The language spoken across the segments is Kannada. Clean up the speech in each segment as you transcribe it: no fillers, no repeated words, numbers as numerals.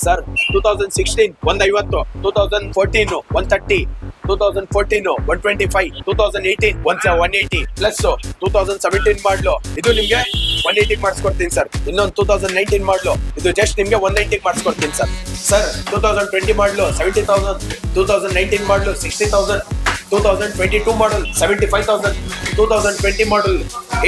ಸರ್ 2016 150, 2014 130, 2014 125, 2018 180 ಪ್ಲಸ್ 2017 ಮಾಡಲು ಇದು ನಿಮ್ಗೆ 180 ಮಾಡಿಸ್ಕೊಡ್ತೀನಿ ಸರ್. ಇನ್ನೊಂದು 2019 ಮಾಡಲು ಇದು ಜಸ್ಟ್ ನಿಮ್ಗೆ 190 ಮಾಡಿಸ್ಕೊಡ್ತೀನಿ ಸರ್. ಸರ್ 2020 ಮಾಡಲು 70,000, 2019 ಮಾಡಲು 60,000, 2022 model 75,000, 2020 model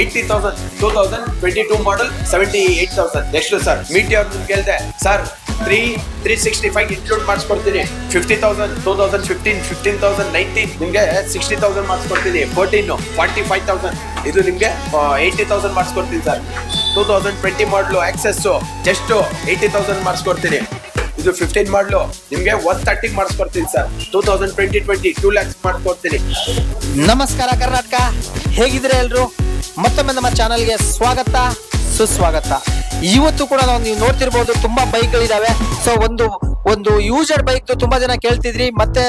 80,000, 2022 model 78,000. Next sir meteor ನಿಮ್ಗೆ ಹೇಳಿದೆ ಸರ್ 365 ಇನ್ಕ್ಲೂಡ್ ಮಾಡಿಸ್ಕೊಡ್ತೀನಿ. 50,000 2015, 15,000 19 ನಿಮ್ಗೆ 60,000 ಮಾಡಿಸ್ಕೊಡ್ತೀನಿ. 14 45,000 ಇದು ನಿಮ್ಗೆ 80,000 ಮಾಡಿಸ್ಕೊಡ್ತೀನಿ ಸರ್. 2020 ಮಾಡಲು ಆಕ್ಸೆಸ್ ಜಸ್ಟ್ 80,000 ಮಾಡಿಸ್ಕೊಡ್ತೀನಿ. ಇದು 15 ಮಾಡಲು ನಿಮ್ಗೆ 130 ಮಾಡಿಸ್ಕೊಡ್ತೀನಿ ಸರ್. 2020 2 lakhs ಮಾಡಿಸ್ಕೊಡ್ತೀನಿ. ನಮಸ್ಕಾರ ಕರ್ನಾಟಕ, ಹೇಗಿದ್ರೆ ಎಲ್ರು? ಮತ್ತೊಮ್ಮೆ ನಮ್ಮ ಚಾನಲ್ಗೆ ಸ್ವಾಗತ ಸುಸ್ವಾಗತ. ಇವತ್ತು ಕೂಡ ನೀವು ನೋಡ್ತಿರ್ಬೋದು ತುಂಬಾ ಬೈಕ್ಗಳಿದಾವೆ. ಸೊ ಒಂದು ಯೂಸರ್ ಬೈಕ್ ತುಂಬಾ ಜನ ಕೇಳ್ತಿದ್ರಿ, ಮತ್ತೆ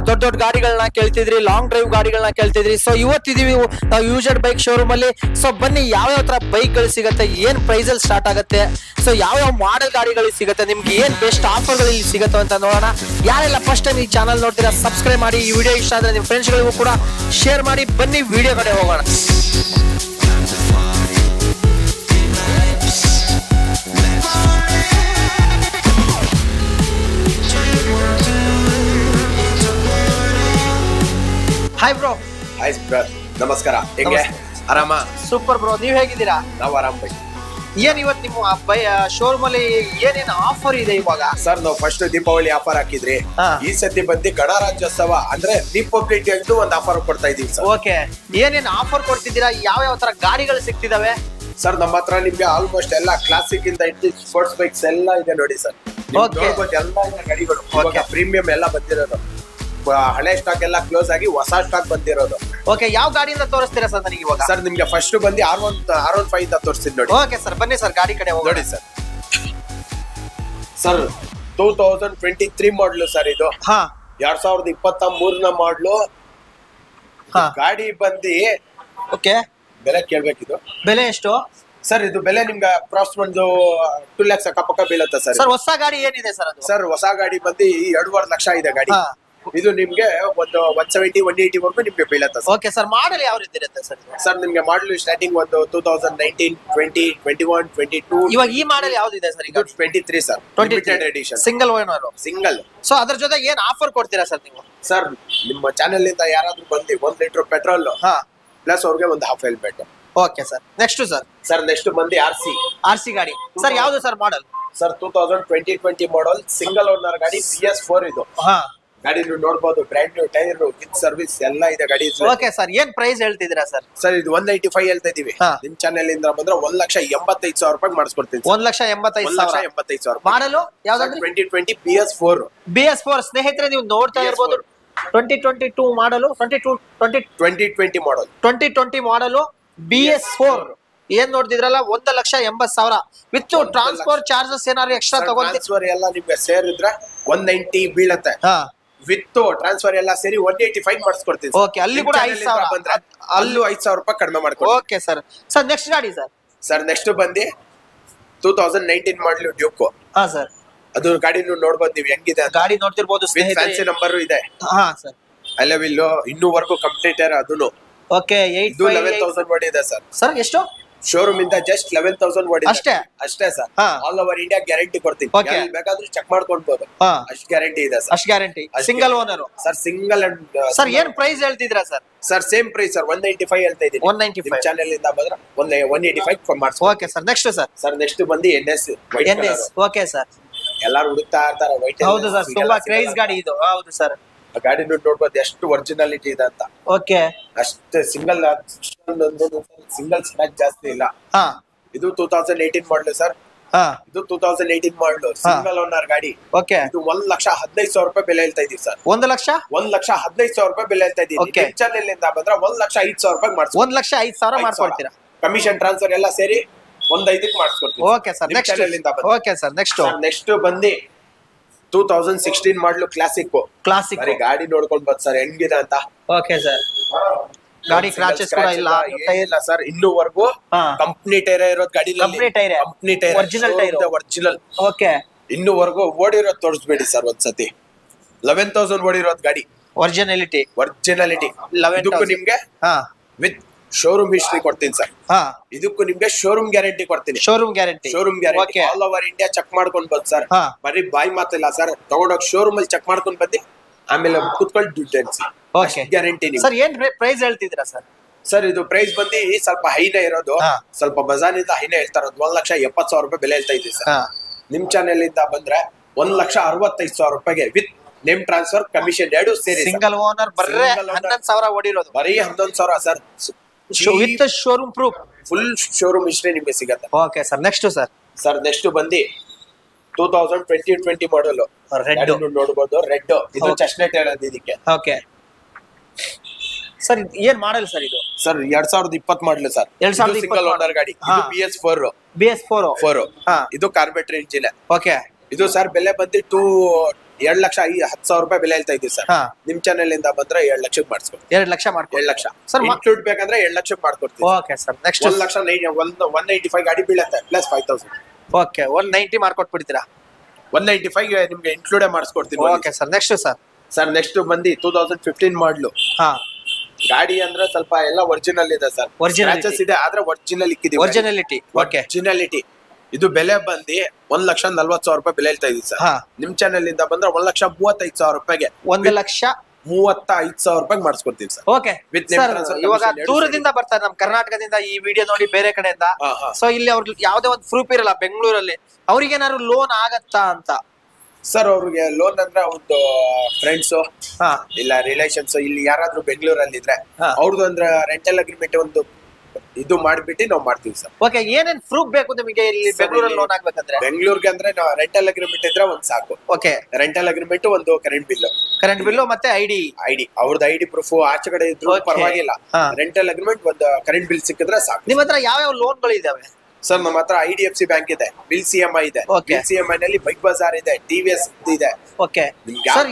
ದೊಡ್ಡ ದೊಡ್ಡ ಗಾಡಿಗಳನ್ನ ಕೇಳ್ತಿದ್ರಿ, ಲಾಂಗ್ ಡ್ರೈವ್ ಗಾಡಿಗಳನ್ನ ಕೇಳ್ತಿದ್ರಿ. ಸೊ ಇವತ್ತಿದೀವಿ ನಾವು ಯೂಸರ್ ಬೈಕ್ ಶೋರೂಮ್ ಅಲ್ಲಿ. ಸೊ ಬನ್ನಿ ಯಾವ್ಯಾವ ತರ ಬೈಕ್ಗಳು ಸಿಗುತ್ತೆ, ಏನ್ ಪ್ರೈಸ್ ಅಲ್ಲಿ ಸ್ಟಾರ್ಟ್ ಆಗುತ್ತೆ, ಸೊ ಯಾವ ಮಾಡೆಲ್ ಗಾಡಿಗಳು ಸಿಗುತ್ತೆ, ನಿಮ್ಗೆ ಏನ್ ಬೆಸ್ಟ್ ಆಫರ್ಗಳು ಇಲ್ಲಿ ಸಿಗುತ್ತೆ ಅಂತ ನೋಡೋಣ. ಯಾರೆಲ್ಲ ಫಸ್ಟ್ ಟೈಮ್ ಈ ಚಾನಲ್ ನೋಡ್ತೀರಾ ಸಬ್ಸ್ಕ್ರೈಬ್ ಮಾಡಿ. ಈ ವಿಡಿಯೋ ಇಷ್ಟ ಆದ್ರೆ ನಿಮ್ಮ ಫ್ರೆಂಡ್ಸ್ ಗಳಿಗೂ ಕೂಡ ಶೇರ್ ಮಾಡಿ. ಬನ್ನಿ ವಿಡಿಯೋ ಕಡೆ ಹೋಗೋಣ. Hi bro. ಹಾಯ್ ಬ್ರೋ, ನಮಸ್ಕಾರ. ಹೆಂಗೆ ಆರಾಮ? ಸೂಪರ್ ಬ್ರೋ, ನೀವ್ ಹೇಗಿದ್ದೀರಾ? ನಾವು ಆರಾಮ್ ಬೈ. ಏನ್ ಇವತ್ತು ನಿಮ್ಮ ಶೋರೂಮ್ ಅಲ್ಲಿ ಏನೇನು ಆಫರ್ ಇದೆ ಇವಾಗ? ಸರ್ ನಾವು ಫಸ್ಟ್ ದೀಪಾವಳಿ ಆಫರ್ ಹಾಕಿದ್ರಿ. ಈ ಸತಿ ಬಂದು ಗಣರಾಜ್ಯೋತ್ಸವ ಅಂದ್ರೆ ರಿಪಬ್ಲಿಕ್ ಡೇ ಅಂತ ಒಂದು ಆಫರ್ ಕೊಡ್ತಾ ಇದೀವಿ ಸರ್. ಓಕೆ, ಏನೇನು ಆಫರ್ ಕೊಡ್ತಿದ್ದೀರಾ? ಯಾವ ತರ ಗಾಡಿಗಳು ಸಿಗ್ತಿದಾವೆ? ಸರ್ ನಮ್ಮ ಹತ್ರ ನಿಮ್ಗೆ ಆಲ್ಮೋಸ್ಟ್ ಎಲ್ಲ ಕ್ಲಾಸಿಕ್ ಇಂದ ಇಟ್ಟು ಸ್ಪೋರ್ಟ್ಸ್ ಬೈಕ್ಸ್ ಎಲ್ಲ ಇದೆ ನೋಡಿ ಸರ್. ನೋಡ್ಬೋದು ಎಲ್ಲ ಗಾಡಿಗಳು. ಪ್ರೀಮಿಯಂ ಎಲ್ಲ ಬಂದಿರೋದು, ಹಳೆ ಸ್ಟಾಕ್ ಎಲ್ಲ ಕ್ಲೋಸ್ ಆಗಿ ಹೊಸ ಸ್ಟಾಕ್ ಬಂದಿರೋದು. ಓಕೆ, ಯಾವ ಗಾಡಿಯಿಂದ ತೋರಿಸ್ತೀರಾ ಸರ್ ನನಗೆ ಇವಾಗ? ಸರ್ ನಿಮ್ಗೆ ಫಸ್ಟ್ ಬಂದು R15 ಇಂದ ತೋರಿಸ್ತೀನಿ ನೋಡಿ. ಓಕೆ ಸರ್, ಬನ್ನಿ ಸರ್ ಗಾಡಿ ಕಡೆ ಹೋಗೋಣ. ನೋಡಿ ಸರ್. ಸರ್ 2023 ಮಾಡಲು ಸರ್ ಇದು. 2023 ಮಾಡಲು ಗಾಡಿ ಬಂದು. ಓಕೆ, ಬೆಲೆ ಕೇಳ್ಬೇಕಿದು. ಬೆಲೆ ಎಷ್ಟು ಸರ್? ಇದು ಬೆಲೆ ನಿಮ್ಗೆ ಅಪ್ರಾಕ್ಸ್ ಒಂದು 2 lakhs ಅಕ್ಕಪಕ್ಕ ಬೀಳುತ್ತೆ ಸರ್. ಸರ್ ಹೊಸ ಗಾಡಿ ಏನಿದೆ ಸರ್ ಅದು? ಸರ್ ಹೊಸ ಗಾಡಿ ಬಂದು 2.5 ಲಕ್ಷ ಇದೆ ಗಾಡಿ. ಇದು ನಿಮ್ಗೆ ಒಂದು 170 180 ವರ್ಗು ನಿಮ್ಗೆ ಬೀಳುತ್ತೆ ಸರ್. ಓಕೆ ಸರ್, ಮಾಡಲ್ ಯಾವ ರೀತಿ ಇರುತ್ತೆ ಸರ್? ಸರ್ ನಿಮ್ಗೆ ಮಾಡಲು ಸ್ಟಾರ್ಟಿಂಗ್ ಒಂದು 2019, 20, 21, 22. ಇವಾಗ ಈ ಮಾಡಲ್ ಯಾವ್ದಿದೆ ಸರ್? ಈಗ 23 sir, limited edition, single owner. Single. So ಅದ್ರ ಜೊತೆ ಏನ್ ಆಫರ್ ಕೊಡ್ತೀರಾ ಸರ್ ನೀವು? ಸರ್ ನಿಮ್ಮ ಚಾನೆಲ್ ಇಂದ ಯಾರಾದ್ರೂ ಬಂದು 1 ಲೀಟರ್ ಪೆಟ್ರೋಲ್ ಪ್ಲಸ್ ಅವ್ರಿಗೆ ಒಂದು half helmet. Okay sir, next sir? Sir next ಬಂದು RC ಗಾಡಿ. ಸರ್ ಯಾವ್ದು ಸರ್ ಮಾಡಲ್? ಸರ್ 2020 ಮಾಡಲ್, ಸಿಂಗಲ್ ಓನರ್ ಗಾಡಿ, PS4 ಇದು. ಗಾಡಿ ನೀವು ನೋಡಬಹುದು, brand new tyre with service ಎಲ್ಲ ಇದೆ ಗಾಡಿ. ಓಕೆ ಸರ್, ಏನ್ ಪ್ರೈಸ್ ಹೇಳ್ತಿದ್ದೀರಾ ಸರ್? ಸರ್ ಇದು 185 ಹೇಳ್ತಾ ಇದೀವಿ. ನಿಮ್ ಚಾನೆಲ್ ಇಂದ ಬಂದ್ರೆ 1,85,000 ರೂಪಾಯಿ ಮಾಡಿಸ್ಕೊಡ್ತೀನಿ. 1,85,000. ಮಾಡಲು ಯಾವ್ದಾದ್ರು? 2020 BS4. ಸ್ನೇಹಿತರೆ ನೀವು ನೋಡ್ತಾ ಇರ್ಬೋದು, 2022 ಮಾಡಲು, 2020 ಮಾಡಲ್, 2020 ಮಾಡಲು BS4. ಏನ್ ನೋಡ್ತಿದ್ರಲ್ಲ, 1,80,000 ವಿತ್ ಟ್ರಾನ್ಸ್ಫರ್ ಚಾರ್ಜಸ್ ಏನಾದ್ರು ಎಕ್ಸ್ಟ್ರಾ ತಗೊಂಡ್ರೆ ಟ್ರಾನ್ಸ್ಫರ್ ಎಲ್ಲ ನಿಮ್ಗೆ ಸೇರಿದ್ರೆ 190 ಬೀಳತ್ತೆ. ವಿತ್ ಟ್ರಾನ್ಸ್ಫರ್ ಎಲ್ಲ ಸೇರಿ 185 ಮಾಡಿಸ್ಕೊಡ್ತೀನಿ. ಓಕೆ, ಅಲ್ಲಿ ಕೂಡ 5,000 ಬಂದ್ರೆ ಅಲ್ಲೂ 5,000 ರೂಪಾಯಿ ಕಡಿಮೆ ಮಾಡ್ಕೊಡ್ತೀನಿ. Okay sir. ಸರ್ ನೆಕ್ಸ್ಟ್ ಗಾಡಿ ಸರ್? ಸರ್ ನೆಕ್ಸ್ಟ್ ಬಂದು 2019 ಮಾಡಲು ಡ್ಯೂಕ್. ಸರ್ ಅದು ಗಾಡಿ ನೋಡ್ಬೋದು ನೀವು ಹೆಂಗಿದೆ. ಗಾಡಿ ನೋಡ್ತಿರ್ಬೋದು, ಫ್ಯಾನ್ಸಿ ನಂಬರ್ ಇದೆ. ಸರ್ ಅಲೆವಿಲ್ ಇನ್ನೂವರೆಗೂ ಕಂಪ್ಲೀಟರ್ ಅದನ್ನು. ಓಕೆ, 11,000 ವರ್ಡ್ ಇದೆ ಸರ್. ಸರ್ ಎಷ್ಟು? ಶೋರೂಮ್ ಇಂದ ಜಸ್ಟ್ 11,000 ವರ್ಡ್ ಅಷ್ಟೇ sir. All over India guarantee ಕೊಡ್ತೀನಿ. ಬೇಕಾದ್ರೂ ಚೆಕ್ ಮಾಡ್ಕೊಳ್ಬಹುದು. ಅಷ್ಟು ಗ್ಯಾರಂಟಿ ಇದೆ ಸರ್. ಅಷ್ಟು guarantee. Single owner sir, single. And sir ಏನ್ ಪ್ರೈಸ್ ಹೇಳ್ತಿದ್ರಾ sir? Sir same price sir, 195 ಹೇಳ್ತಾ ಇದ್ದೀನಿ. 195 ಚಾನೆಲ್ ಇಂದ ಬಂದ್ರೆ 185 ಮಾಡ್ಸಿ. Okay sir, next sir? Sir next ಬಂದು NS. ಓಕೆ ಸರ್, ಎಲ್ಲಾರು ಹುಡುಕ್ತಾ ಇರ್ತಾರೆ ವೈಟ್. ಹೌದು ಸರ್, ತುಂಬಾ ಕ್ರೇಜ್ ಗಾಡಿ ಇದು. ಹೌದು ಸರ್, ಗಾಡಿ ನೋಡ್ಬೋದು ಎಷ್ಟು ಒರಿಜಿನಾಲಿಟಿ ಇದೆ ಅಂತ. ಓಕೆ, ಅಷ್ಟೇ ಸಿಂಗಲ್ ಸ್ಕ್ರಾಚ್ ಜಾಸ್ತಿ ಇಲ್ಲ. ಇದು 2018 ಮಾಡಲು ಸರ್. ಇದು 2018 ಮಾಡಲು ಸಿಂಗಲ್ ಓನರ್ ಗಾಡಿ. ಓಕೆ, ಇದು 1,15,000 ರೂಪಾಯಿ ಬೆಲೆ ಹೇಳ್ತಾ ಇದೀವಿ ಸರ್. 1,15,000 ರೂಪಾಯಿ ಬೆಲೆ ಹೇಳ್ತಾ ಇದೀವಿ. ಚಾನೆಲ್ ಇಂದ ಬಂದ್ರೆ 1,05,000 ರೂಪಾಯಿ ಮಾಡ್ಸಿ. 1,05,000 ಮಾಡ್ಕೊಡ್ತೀರಾ? ಕಮಿಷನ್ ಟ್ರಾನ್ಸ್ಫರ್ ಎಲ್ಲ ಸೇರಿ 1,05,000 ಮಾಡಿಸ್ಕೊಡ್ತೀವಿ. Okay sir, next? Okay sir, next ಬಂದು 2016 ಮಾಡಲು ಕ್ಲಾಸಿಕ್. ಗಾಡಿ ನೋಡ್ಕೊಂಡ್ ಬಂದ್ ಸರ್ ಹೆಂಗಿದೆ ಅಂತ. ಓಕೆ ಸರ್, ಗಾಡಿ ಕ್ರಾಚಸ್ ಕೂಡ ಇಲ್ಲ ಸರ್ ಇನ್ನೂವರೆಗೂ. ಕಂಪ್ನಿ ಟೈರ್ ಇರೋದು ಗಾಡಿ. Company tyre, original tyre. Original. Okay, ಇನ್ನೂವರೆಗೂ ಓಡಿರೋದು ತೋರಿಸ್ಬೇಡಿ ಸರ್ ಒಂದ್ಸತಿ. 11,000 ಓಡಿರೋದ್ ಗಾಡಿ. ಒರಿಜಿನಾಲಿಟಿ ಇದಕ್ಕೂ ನಿಮ್ಗೆ ವಿತ್ ಶೋರೂಮ್ ಹಿಸ್ಟ್ರಿ ಕೊಡ್ತೀನಿ ಸರ್. ಇದಕ್ಕೂ ನಿಮ್ಗೆ ಶೋರೂಮ್ ಗ್ಯಾರಂಟಿ ಕೊಡ್ತೀನಿ. Showroom guarantee all over India check ಮಾಡ್ಕೊಂಡ್ ಬಂದ್ ಸರ್. ಬರೀ ಬಾಯಿ ಮಾತಿಲ್ಲ ಸರ್. ತಗೊಂಡೋಗಿ ಶೋರೂಮ್ ಅಲ್ಲಿ ಚೆಕ್ ಮಾಡ್ಕೊಂಡ್ ಬಂದಿ ಆಮೇಲೆ ಕುತ್ಕೊಂಡು ದುಡ್ಡು ಎನ್ಸಿ. ಗ್ಯಾರಂಟಿ. ಸರ್ ಏನ್ ಪ್ರೈಸ್ ಹೇಳ್ತಿದ್ದೀರಾ ಸರ್? ಸರ್ ಇದು ಪ್ರೈಸ್ ಬಂದು ಸ್ವಲ್ಪ ಹೈನೇ ಇರೋದು. ಸ್ವಲ್ಪ ಬಜಾರ್ನಿಂದ ಹೈನೇ ಹೇಳ್ತಾ ಇರೋದು. 1,70,000 ರೂಪಾಯಿ ಬೆಲೆ ಹೇಳ್ತಾ ಇದ್ದೀವಿ ಸರ್. ನಿಮ್ ಚಾನೆಲ್ ಇಂದ ಬಂದ್ರೆ 1,65,000 ರೂಪಾಯಿಗೆ ವಿತ್ ನೇಮ್ ಟ್ರಾನ್ಸ್ಫರ್ ಕಮಿಷನ್ 2 ಸೇರಿ. ಸಿಂಗಲ್ ಓನರ್ ಬರೀ 11,000 ಓಡಿರೋದು. ಬರೀ 11,000 sir. With showroom proof. Full showroom history ನಿಮ್ಗೆ ಸಿಗತ್ತೆ. Okay sir. ನೆಕ್ಸ್ಟ್ ನೆಕ್ಸ್ಟ್ ಬಂದು 2020 ಮಾಡಲ್ ರೆಡ್ ನೋಡಬಹುದು. ರೆಡ್ ಇದು ಚಸ್ನೆಟ್ ಇರೋದು ಇದಕ್ಕೆ. ಓಕೆ ಸರ್ ಏನ್ ಮಾಡಲ್ ಸರ್ ಇದು? Sir 2020 model sir. 2020 single owner ಗಾಡಿ. ಇದು BS4 ಇದು ಕಾರ್ಬೇಟರ್ ಇಂಜಿನ್. ಓಕೆ ಇದು ಸರ್ ಬೆಲೆ ಬಂದು 2,10,000 ರೂಪಾಯಿ ಬೆಲೆ ಹೇಳ್ತಾ ಇದ್ದೀವಿ ಸರ್. ನಿಮ್ ಚಾನೆಲ್ ಇಂದ ಬಂದ್ರೆ 2 ಲಕ್ಷಕ್ಕೆ ಮಾಡಿಸ್ಕೊಡ್ತೀವಿ. 2 ಲಕ್ಷ ಮಾಡ್ಕೊಡಿ. 2 ಲಕ್ಷ ಸರ್. ಇನ್ಕ್ಲೂಡ್ ಬೇಕಂದ್ರೆ 2 ಲಕ್ಷಕ್ಕೆ ಮಾಡ್ಕೊಡ್ತೀವಿ. Okay sir. ನೆಕ್ಸ್ಟ್ 1,185 ಗಾಡಿ ಬೀಳುತ್ತೆ ಪ್ಲಸ್ 5,000. ಓಕೆ 190 ಮಾಡ್ಕೊಟ್ಬಿಡ್ತೀರಾ? 195 ನಿಮ್ಗೆ ಇನ್ಕ್ಲೂಡ್ ಮಾಡಿಸ್ಕೊಡ್ತೀವಿ. Okay sir. ನೆಕ್ಸ್ಟ್ ನೆಕ್ಸ್ಟ್ ಬಂದು 2015 ಮಾಡಲು. ಗಾಡಿ ಅಂದ್ರೆ ಸ್ವಲ್ಪ ಎಲ್ಲ ಒರಿಜಿನಲ್ ಇದೆ ಸರ್. ಸ್ಕ್ರಾಚಸ್ ಇದೆ ಆದ್ರೆ ಒರಿಜಿನಲ್ ಇಕ್ಕಿದೀವಿ. ಒರಿಜಿನಾಲಿಟಿ. ಇದು ಬೆಲೆ ಬಂದು 1,40,000 ರೂಪಾಯಿ ಬೆಲೆ ಹೇಳ್ತಾ ಇದೀವಿ ಸರ್. ನಿಮ್ ಚಾನೆಲ್ ಇಂದ ಬಂದ್ರೆ 1,35,000 ರೂಪಾಯಿಗೆ 1,35,000 ರೂಪಾಯಿ ಮಾಡಿಸ್ಕೊಡ್ತೀವಿ ಸರ್. ಓಕೆ ಇವಾಗ ದೂರದಿಂದ ಬರ್ತಾರೆ ನಮ್ ಕರ್ನಾಟಕದಿಂದ ಈ ವಿಡಿಯೋ ನೋಡಿ ಬೇರೆ ಕಡೆಯಿಂದ. ಸೊ ಇಲ್ಲಿ ಅವ್ರಿಗೆ ಯಾವ್ದೇ ಒಂದು ಪ್ರೂಫ್ ಇರಲ್ಲ ಬೆಂಗಳೂರಲ್ಲಿ. ಅವ್ರಿಗೆ ಏನಾದ್ರು ಲೋನ್ ಆಗತ್ತಾ ಅಂತ? ಸರ್ ಅವ್ರಿಗೆ ಲೋನ್ ಅಂದ್ರೆ ಒಂದು ಫ್ರೆಂಡ್ಸ್ ಇಲ್ಲ ರಿಲೇಷನ್ಸ್ ಇಲ್ಲಿ ಯಾರಾದ್ರೂ ಬೆಂಗಳೂರಲ್ಲಿ ಇದ್ರೆ ಅವ್ರದ್ದು ಅಂದ್ರೆ ರೆಂಟಲ್ ಅಗ್ರಿಮೆಂಟ್ ಒಂದು ಇದು ಮಾಡ್ಬಿಟ್ಟು ನಾವು ಮಾಡ್ತೀವಿ ಸರ್. ಓಕೆ ಏನೇನ್ ಪ್ರೂಫ್ ಬೇಕು ನಿಮಗೆ ಇಲ್ಲಿ ಬೆಂಗಳೂರಲ್ಲಿ ಲೋನ್ ಆಗ್ಬೇಕಂದ್ರೆ? ಬೆಂಗಳೂರಿಗೆ ಅಂದ್ರೆ ನಾವು ರೆಂಟಲ್ ಅಗ್ರಿಮೆಂಟ್ ಇದ್ರೆ ಒಂದ್ ಸಾಕು. ಓಕೆ ರೆಂಟಲ್ ಅಗ್ರಿಮೆಂಟ್ ಒಂದು ಕರೆಂಟ್ ಬಿಲ್ ಮತ್ತೆ ಐಡಿ ಅವ್ರದ್ದು ಐಡಿ ಪ್ರೂಫ್ ಆಚೆ ಕಡೆ ಇದ್ರು ಪರವಾಗಿಲ್ಲ. ರೆಂಟಲ್ ಅಗ್ರಿಮೆಂಟ್ ಒಂದು ಕರೆಂಟ್ ಬಿಲ್ ಸಿಕ್ಕಿದ್ರೆ ಸಾಕು. ನಿಮ್ ಹತ್ರ ಯಾವ ಲೋನ್ಗಳು ಇದಾವೆ ಸರ್? ನಮ್ಮ ಹತ್ರ IDFC ಬ್ಯಾಂಕ್ ಇದೆ, ಬಿಲ್ CMI ಇದೆ. ಬಿಲ್ CMI ನಲ್ಲಿ ಬೈಕ್ ಬಜಾರ್ ಇದೆ, TVS ಇದೆ. ಓಕೆ ಸರ್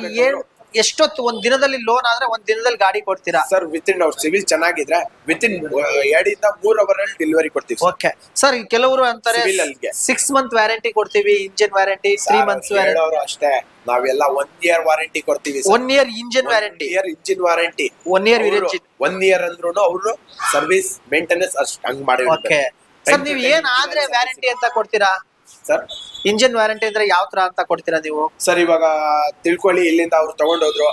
ಎಷ್ಟೊತ್ತು ಒಂದ್ ದಿನದಲ್ಲಿ ಲೋನ್ ಆದ್ರೆ ಒಂದ್ ದಿನದಲ್ಲಿ ಗಾಡಿ ಕೊಡ್ತೀರಾ ಸರ್? ವಿತಿನ್ ಅವ್ರ ಸಿವಿಲ್ ಚೆನ್ನಾಗಿದ್ರೆ ವಿತಿನ್ 2 ಇಂದ 3 ಅವರ್ ಅಲ್ಲಿ ಡೆಲಿವರಿ ಕೊಡ್ತೀವಿ. Okay sir. ಕೆಲವರು ಅಂತಾರೆ 6 ಮಂತ್ ವ್ಯಾರಂಟಿ ಕೊಡ್ತೀವಿ, ಇಂಜಿನ್ ವ್ಯಾರಂಟಿ 3 ಮಂತ್ಸ್ ವ್ಯಾರಂಟಿ. ಅಷ್ಟೇ ನಾವೆಲ್ಲ 1 ಇಯರ್ ವಾರಂಟಿ ಕೊಡ್ತೀವಿ. 1 year engine warranty. Engine warranty 1 year 1 year ಅಂದ್ರೂ ಅವ್ರು ಸರ್ವಿಸ್ ಮೇಂಟೆನೆನ್ಸ್ ಅಷ್ಟು ಹಂಗ್ ಮಾಡಿ. ಓಕೆ ಸರ್ ನೀವ್ ಏನ್ ಆದ್ರೆ ವ್ಯಾರಂಟಿ ಅಂತ ಕೊಡ್ತೀರಾ ಸರ್? ಇಂಜಿನ್ ವ್ಯಾರಂಟಿ ಅಂದ್ರೆ ಯಾವ ತರ ಅಂತ ಕೊಡ್ತೀರಾ ನೀವು? ಸರ್ ಇವಾಗ ತಿಳ್ಕೊಳ್ಳಿ, ಇಲ್ಲಿಂದ ಅವ್ರು ತಗೊಂಡೋದ್ರು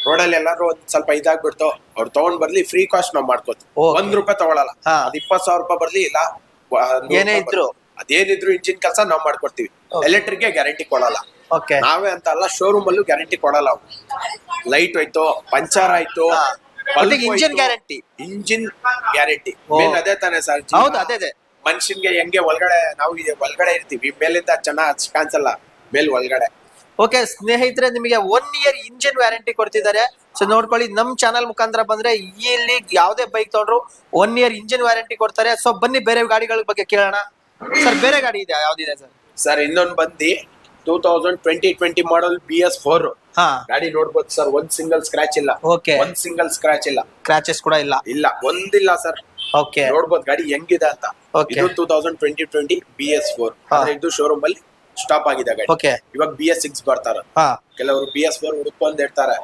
ರೋಡಲ್ಲಿ ಎಲ್ಲಾರು ಒಂದ್ ಸ್ವಲ್ಪ ಇದಾಗ್ಬಿಡ್ತು, ಅವ್ರು ತಗೊಂಡ್ ಬರ್ಲಿ ಫ್ರೀ ಕಾಸ್ಟ್ ನಾವ್ ಮಾಡ್ಕೋತೀವಿ. 1 ರೂಪಾಯಿ ತಗೊಳಲ್ಲ. ಅದ್ 20,000 ರೂಪಾಯಿ ಬರ್ಲಿ ಇಲ್ಲ ಏನೇ ಇದ್ರು ಅದೇನಿದ್ರು ಇಂಜಿನ್ ಕೆಲಸ ನಾವ್ ಮಾಡ್ಕೊಡ್ತೀವಿ. ಎಲೆಕ್ಟ್ರಿಕ್ ಗೆ ಗ್ಯಾರಂಟಿ ಕೊಡಲ್ಲ. ನಾವೇ ಅಂತ ಅಲ್ಲ, ಶೋರೂಮ್ ಅಲ್ಲೂ ಗ್ಯಾರಂಟಿ ಕೊಡಲ್ಲ. ಲೈಟ್ ಹೋಯ್ತು, ಪಂಚರ್ ಆಯ್ತು, ಇಂಜಿನ್ ಗ್ಯಾರಂಟಿ. ಇಂಜಿನ್ ಗ್ಯಾರಂಟಿ ಅದೇ ತಾನೇ ಸರ್? ಹೌದು ಅದೇ. ಮನುಷ್ಯನ್ಗೆ ಹೆಂಗೆ ಒಳಗಡೆ ನಾವು ಒಳಗಡೆ ಇರ್ತೀವಿ, ಮೇಲಿಂದ ಚೆನ್ನಾಗಿ ಕಾಣಿಸಲ್ಲ, ಮೇಲ್ ಒಳಗಡೆ. ಓಕೆ ಸ್ನೇಹಿತರೆ, ನಿಮಗೆ 1 ಇಯರ್ ಇಂಜಿನ್ ವ್ಯಾರಂಟಿ ಕೊಡ್ತಿದ್ದಾರೆ. ಸೊ ನೋಡ್ಕೊಳ್ಳಿ, ನಮ್ ಚಾನಲ್ ಮುಖಾಂತರ ಬಂದ್ರೆ ಇಲ್ಲಿ ಯಾವ್ದೇ ಬೈಕ್ ತಗೊಂಡ್ರು 1 ಇಯರ್ ಇಂಜಿನ್ ವ್ಯಾರಂಟಿ ಕೊಡ್ತಾರೆ. ಸೊ ಬನ್ನಿ ಬೇರೆ ಗಾಡಿಗಳ ಬಗ್ಗೆ ಕೇಳೋಣ. ಸರ್ ಬೇರೆ ಗಾಡಿ ಇದೆ ಯಾವ್ದಿದೆ ಸರ್? ಸರ್ ಇನ್ನೊಂದು ಬಂದು 2020 ಮಾಡಲ್ BS4 ಗಾಡಿ ನೋಡ್ಬೋದು ಸರ್. ಒಂದ್ ಸಿಂಗಲ್ ಸ್ಕ್ರಾಚ್ ಇಲ್ಲ. ಒಂದ್ ಸಿಂಗಲ್ ಸ್ಕ್ರಾಚ್ ಇಲ್ಲ. ಕ್ರಾಚಸ್ ಕೂಡ ಇಲ್ಲ ಒಂದಿಲ್ಲ ಸರ್. ಓಕೆ ನೋಡ್ಬೋದು ಗಾಡಿ ಹೆಂಗಿದೆ ಅಂತ. ಇದು 2020 BS4. ಇದು ಶೋರೂಮ್ ಅಲ್ಲಿ ಸ್ಟಾಪ್ ಆಗಿದೆ ಗಾಡಿ. ಇವಾಗ BS6 ಬರ್ತಾರ. ಕೆಲವರು BS4 ಹುಡುಕೊಂಡ್ ಇರ್ತಾರೆ,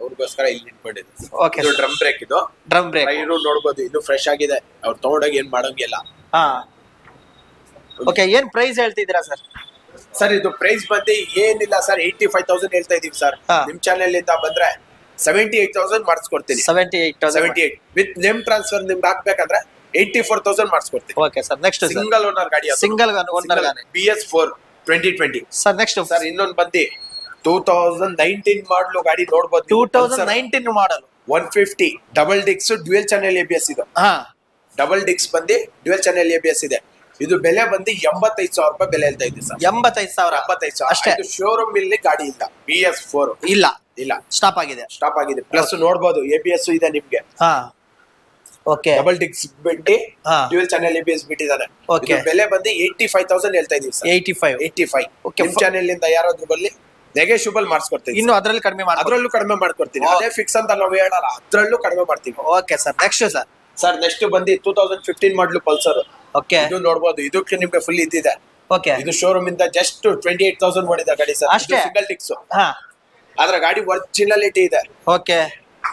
ಅವ್ರಿಗೋಸ್ಕರ ಇಲ್ಲಿ ನಿಂತ್ಕೊಂಡಿದೆ. ಇದು ಡ್ರಮ್ ಬ್ರೇಕ್. ಇದು ಡ್ರಮ್ ಬ್ರೇಕ್ ನೋಡ್ಬೋದು, ಇದು ಫ್ರೆಶ್ ಆಗಿದೆ. ಅವ್ರು ತಗೊಂಡೋಗಿ ಏನ್ ಮಾಡಂಗಿಲ್ಲ. ಓಕೆ ಏನ್ ಪ್ರೈಸ್ ಹೇಳ್ತಿದ್ದೀರಾ ಸರ್? ಸರ್ ಇದು ಪ್ರೈಸ್ ಬಂದು ಏನಿಲ್ಲ ಸರ್, 85,000 ಹೇಳ್ತಾ ಇದೀವಿ ಸರ್. ನಿಮ್ ಚಾನೆಲ್ ಇಂದ ಬಂದ್ರೆ 78,000 ಮಾಡಿಸ್ಕೊಡ್ತೀನಿ. 78 ವಿತ್ ನೇಮ್ ಟ್ರಾನ್ಸ್ಫರ್ ನಿಮ್ಗೆ ಹಾಕ್ಬೇಕಂದ್ರೆ 84,000 ಮಾಡಿಸ್ಕೊಡ್ತೀನಿ. Okay sir. Next single owner ಗಾಡಿ. Single owner BS4 2020 sir. Next sir ಇನ್ನೊಂದು ಬಂದು 2019 ಮಾಡಲು ಗಾಡಿ ನೋಡ್ಬೋದು. 2019 ಮಾಡಲ್ 150 double discs dual channel ABS ಇದು. ಡಬಲ್ ಡಿಕ್ಸ್ ಬಂದು ಡ್ಯುಯಲ್ ಚಾನೆಲ್ ABS ಇದೆ. ಇದು ಬೆಲೆ ಬಂದು 85,000 ರೂಪಾಯಿ ಬೆಲೆ ಹೇಳ್ತಾ ಇದ್ದೀವಿ ಸರ್. 85,000 ಅಷ್ಟೇ. ಶೋರೂಮ್ ಇಲ್ಲಿ ಗಾಡಿ ಇಲ್ಲ. BS4 ಇಲ್ಲ ಸ್ಟಾಪ್ ಆಗಿದೆ. ಪ್ಲಸ್ ನೋಡ್ಬೋದು ABS ಇದೆ ನಿಮ್ಗೆ. ಓಕೆ ಡಬಲ್ ಡಿಕ್ಸ್ ಬಿಟ್ಟು ಡ್ಯುಯಲ್ ಚಾನೆಲ್ ABS ಬಿಟ್ಟಿದ್ದಾನೆ. ಬೆಲೆ ಬಂದು 85,000 ಹೇಳ್ತಾ ಇದೀವಿ ಸರ್. 85 ನಿಮ್ ಚಾನೆಲ್ ಇಂದ ಯಾರಾದ್ರೂ ಬರ್ಲಿ ನೆಗೆಶಿಬಲ್ ಮಾಡಿಸ್ಕೊಡ್ತೀವಿ. ಇನ್ನು ಅದ್ರಲ್ಲೂ ಕಡಿಮೆ ಮಾಡ್ಕೊಡ್ತೀನಿ. ಅದೇ ಫಿಕ್ಸ್ ಅಂತ ನಾವು ಹೇಳಲ್ಲ, ಅದ್ರಲ್ಲೂ ಕಡಿಮೆ ಮಾಡ್ತೀವಿ. Okay sir. Next sir next ಬಂದು 2015 ಮಾಡಲು ಪಲ್ಸರ್. ಓಕೆ ಇದು ನೋಡ್ಬೋದು, ಇದಕ್ಕೆ ನಿಮ್ಗೆ ಫುಲ್ ಇದ್ದಿದೆ. ಓಕೆ ಇದು ಶೋರೂಮ್ ಇಂದ ಜಸ್ಟ್ 28,000 ಓಡಿದ ಗಾಡಿ ಸರ್. ಅಷ್ಟೇ? ಸಿಂಗಲ್ ಟಿಕ್ಸ್. ಹಾ ಆದ್ರೆ ಗಾಡಿ ಒರಿಜಿನಾಲಿಟಿ ಇದೆ. ಓಕೆ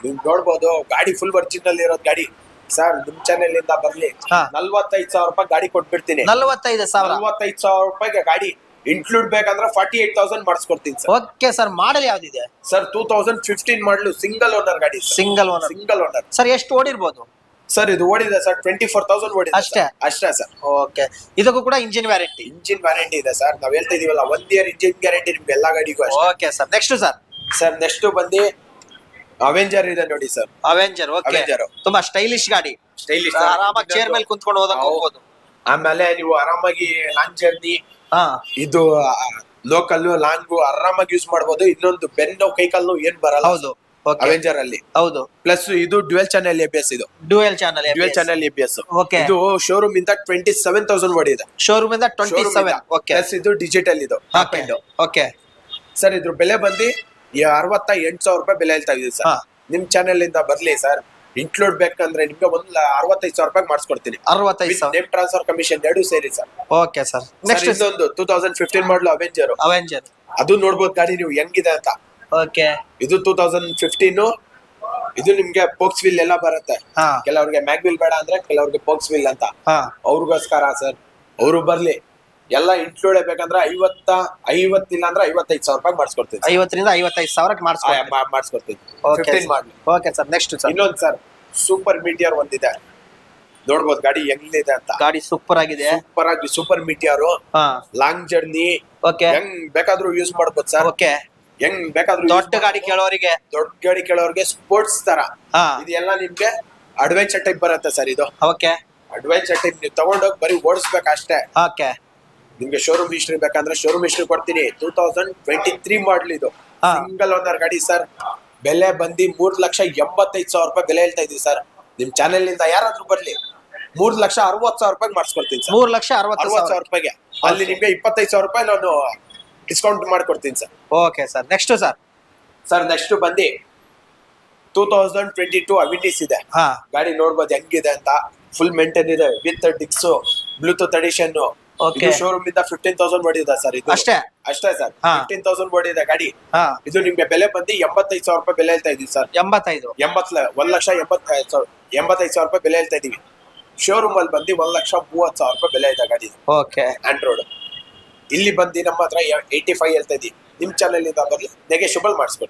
ನೀವು ನೋಡ್ಬೋದು ಗಾಡಿ ಫುಲ್ ಒರಿಜಿನಲ್ ಇರೋದ್ ಗಾಡಿ ಸರ್. ನಿಮ್ ಚಾನೆಲ್ ಇಂದ ಬರ್ಲಿ, ಹಾ. 45,000 ರೂಪಾಯಿ ಗಾಡಿ ಕೊಟ್ಬಿಡ್ತೀನಿ. 45,000. 45,000 ರೂಪಾಯಿಗೆ ಗಾಡಿ ಇನ್ಕ್ಲೂಡ್ ಬೇಕಂದ್ರೆ 48,000 ಮಾಡಿಸ್ಕೊಡ್ತೀನಿ ಸರ್. ಓಕೆ ಸರ್, ಮಾಡಲ್ ಯಾವ್ದಿದೆ ಸರ್ 2015 ಮಾಡಲು ಸಿಂಗಲ್ ಓನರ್ ಗಾಡಿ. Single owner. Single owner sir ಎಷ್ಟು ಓಡಿರ್ಬೋದು ಸರ್. ಇದು ಓಡಿದೆ ಸರ್ 24,000 ಓಡಿದೆ. ಅಷ್ಟೇ? ಅಷ್ಟೇ ಸರ್. ಓಕೆ, ಇದಕ್ಕೂ ಕೂಡ ಇಂಜಿನ್ ವ್ಯಾರಂಟಿ? ಇಂಜಿನ್ ವ್ಯಾರಂಟಿ ಇದೆ ಸರ್. ನಾವ್ ಹೇಳ್ತಾ ಇದೀವಲ್ಲ 1 ಇಯರ್ ಇಂಜಿನ್ ಗ್ಯಾರಂಟಿ ನಿಮ್ಗೆ ಎಲ್ಲಾ ಗಾಡಿಗೂ ಅಷ್ಟೇ. Okay sir, next sir. Sir next ಬಂದು ಅವೆಂಜರ್ ಇದೆ ನೋಡಿ ಸರ್. ಅವೆಂಜರ್. Okay, Avenger. ತುಂಬಾ ಸ್ಟೈಲಿಶ್ ಗಾಡಿ. ಸ್ಟೈಲಿಶ್ ಆರಾಮಾಗಿ ಚೇರ್ ಮೇಲೆ ಕುಂತ್ಕೊಂಡು ಹೋದಂಗೆ ಹೋಗ್ಬೋದು. ಆಮೇಲೆ ನೀವು ಆರಾಮಾಗಿ ಲಾಂಗ್ ಜರ್ನಿ, ಹಾ ಇದು ಲೋಕಲ್ ಲಾಂಗ್ ಆರಾಮಾಗಿ ಯೂಸ್ ಮಾಡಬಹುದು. ಇನ್ನೊಂದು ಬೆನ್ನು ಕೈ ಕಾಲು ಏನ್ ಬರಲ್ಲ. ಹೌದು. ಓಕೆ, ಅವೆಂಜರ್ ಅಲ್ಲಿ. ಹೌದು. ಪ್ಲಸ್ ಇದು ಡ್ಯುಯಲ್ ಚಾನೆಲ್ ABS. ಇದು dual channel. Dual channel ABS. Okay. ಇದು ಶೋರೂಮ್ ಇಂದ 27,000 ಓಡಿದೆ. ಶೋರೂಮ್ ಇಂದ 27. ಓಕೆ. ಪ್ಲಸ್ ಇದು ಡಿಜಿಟಲ್. ಇದು ಓಕೆ ಸರ್. ಇದ್ರ ಬೆಲೆ ಬಂದು 68,000 ರೂಪಾಯಿ ಬೆಲೆ ಹೇಳ್ತಾ ಇದೀವಿ ಹಾ. ಸರ್. ನಿಮ್ ಚಾನೆಲ್ ಇಂದ ಬರ್ಲಿ ಸರ್. ಇನ್ಕ್ಲೂಡ್ ಬೇಕಂದ್ರೆ ನಿಮ್ಗೆ 65,000 ರೂಪಾಯಿ ಮಾಡಿಸ್ಕೊಡ್ತೀನಿ. 65,000. ನೇಮ್ ಟ್ರಾನ್ಸ್ಫರ್ ಕಮಿಷನ್ 2 ಸೇರಿ ಸರ್. ಓಕೆ ಸರ್, ನೆಕ್ಸ್ಟ್ ಇನ್ನೊಂದು 2015 ಮಾಡಲು ಅವೆಂಜರ್. ಅವೆಂಜರ್. ಅದು ನೋಡ್ಬೋದು ಗಾಡಿ ನೀವು ಹೆಂಗಿದೆ ಅಂತ. ಓಕೆ, ಇದು 2015. ಇದು ನಿಮ್ಗೆ ಪೋಕ್ಸ್ ವೀಲ್ ಎಲ್ಲ ಬರುತ್ತೆ. ಹಾ ಕೆಲವ್ರಿಗೆ ಮ್ಯಾಗ್ ವೀಲ್ ಬೇಡ ಅಂದ್ರೆ ಕೆಲವ್ರಿಗೆ ಪೋಕ್ಸ್ ವೀಲ್ ಅಂತ. ಹಾ ಅವ್ರಿಗೋಸ್ಕರ ಸರ್. ಅವರು ಬರ್ಲಿ, ಎಲ್ಲ ಇನ್ಕ್ಲೂಡ್ ಬೇಕಂದ್ರೆ 50 ಇಲ್ಲ ಅಂದ್ರೆ 55,000 ರೂಪಾಯಿ ಮಾಡಿಸ್ಕೊಡ್ತೀನಿ. 50ರಿಂದ 55,000 ಮಾಡಿಸ್ಕೊಡ್ತೀನಿ. ಓಕೆ 15 ಮಾಡಲಿ. Okay sir, next sir. ಇನ್ನೊಂದು ಸರ್ ಸೂಪರ್ ಮೀಟಿಯರ್ ಒಂದಿದೆ. ನೋಡ್ಬೋದು ಗಾಡಿ ಹೆಂಗಿದೆ ಅಂತ. ಗಾಡಿ ಸೂಪರ್ ಆಗಿದೆ. ಸೂಪರ್ ಆಗಿ ಸೂಪರ್ ಮೀಟಿಯರ್. ಹಾ ಲಾಂಗ್ ಜರ್ನಿ ಓಕೆ. ಹೆಂಗ್ ಬೇಕಾದ್ರೂ ಯೂಸ್ ಮಾಡ್ಬೋದು ಸರ್. ಓಕೆ, ಹೆಂಗ್ ಬೇಕಾದ್ರೂ ದೊಡ್ಡ ಗಾಡಿ ಕೇಳೋರಿಗೆ, ದೊಡ್ಡ ಗಾಡಿ ಕೇಳೋರಿಗೆ ಸ್ಪೋರ್ಟ್ಸ್ ತರ. ಹಾ ಇದೆಲ್ಲ ನಿಮ್ಗೆ ಅಡ್ವೆಂಚರ್ ಟೈಪ್ ಬರುತ್ತೆ ಸರ್. ಇದು ಓಕೆ. ಅಡ್ವೆಂಚರ್ ಟೈಪ್ ನೀವು ತಗೊಂಡೋಗಿ ಬರೀ ಓಡಿಸ್ಬೇಕು ಅಷ್ಟೇ. ಓಕೆ, ನಿಮ್ಗೆ ಶೋರೂಮ್ ಹಿಸ್ಟ್ರಿ ಬೇಕಂದ್ರೆ ಶೋರೂಮ್ ಹಿಸ್ಟ್ರಿ ಕೊಡ್ತೀನಿ. 2023 ಮಾಡಲ್. ಇದು ಹಾ. ಸಿಂಗಲ್ ಓನರ್ ಗಾಡಿ ಸರ್. ಬೆಲೆ ಬಂದು 3,85,000 ರೂಪಾಯಿ ಬೆಲೆ ಹೇಳ್ತಾ ಇದೀವಿ ಸರ್. ನಿಮ್ ಚಾನೆಲ್ ಇಂದ ಯಾರಾದ್ರೂ ಬರ್ಲಿ 3,60,000 ರೂಪಾಯಿ ಮಾಡಿಸ್ಕೊಡ್ತೀನಿ ಸರ್. 3,60,000 ರೂಪಾಯಿಗೆ. ಅಲ್ಲಿ ನಿಮ್ಗೆ 25,000 ರೂಪಾಯಿ ನಾನು ಡಿಸ್ಕೌಂಟ್ ಮಾಡ್ಕೊಡ್ತೀನಿ sir. Okay sir, next sir. Sir next ಬಂದು 2022 ಅವಿಟಿಸ್ ಇದೆ. ಹಾ ಗಾಡಿ ನೋಡ್ಬೋದು ಹೆಂಗಿದೆ ಅಂತ. ಫುಲ್ ಮೇಂಟೈನ್ ಇದೆ with discs, bluetooth addition. Okay. Showroom ಇಂದ 15,000 ಓಡಿದೆ ಸರ್. ಇದು ಅಷ್ಟೇ? ಅಷ್ಟೇ ಸರ್. ಹಾ. 15,000 ಓಡಿದೆ ಗಾಡಿ. ಹಾ ಇದು ನಿಮ್ಗೆ ಬೆಲೆ ಬಂದು 85,000 ರೂಪಾಯಿ ಬೆಲೆ ಹೇಳ್ತಾ ಇದೀವಿ ಸರ್. 85. 1,85,000 ರೂಪಾಯಿ ಬೆಲೆ ಹೇಳ್ತಾ ಇದೀವಿ. ಶೋರೂಮ್ ಅಲ್ಲಿ ಬಂದು 1,30,30,000 ರೂಪಾಯಿ ಬೆಲೆ ಇದೆ ಗಾಡಿ. ಓಕೆ. ಆಂಡ್ರಾಯ್ಡ್. ಇಲ್ಲಿ ಬಂದು ನಮ್ಮ ಹತ್ರ 85 ಹೇಳ್ತಾ ಇದೀವಿ. ನಿಮ್ ಚಾನೆಲ್ ಇಂದ ಬರ್ಲಿ ನೆಗೆಶಿಬಲ್ ಮಾಡಿಸ್ಕೊಡ್ತೀವಿ.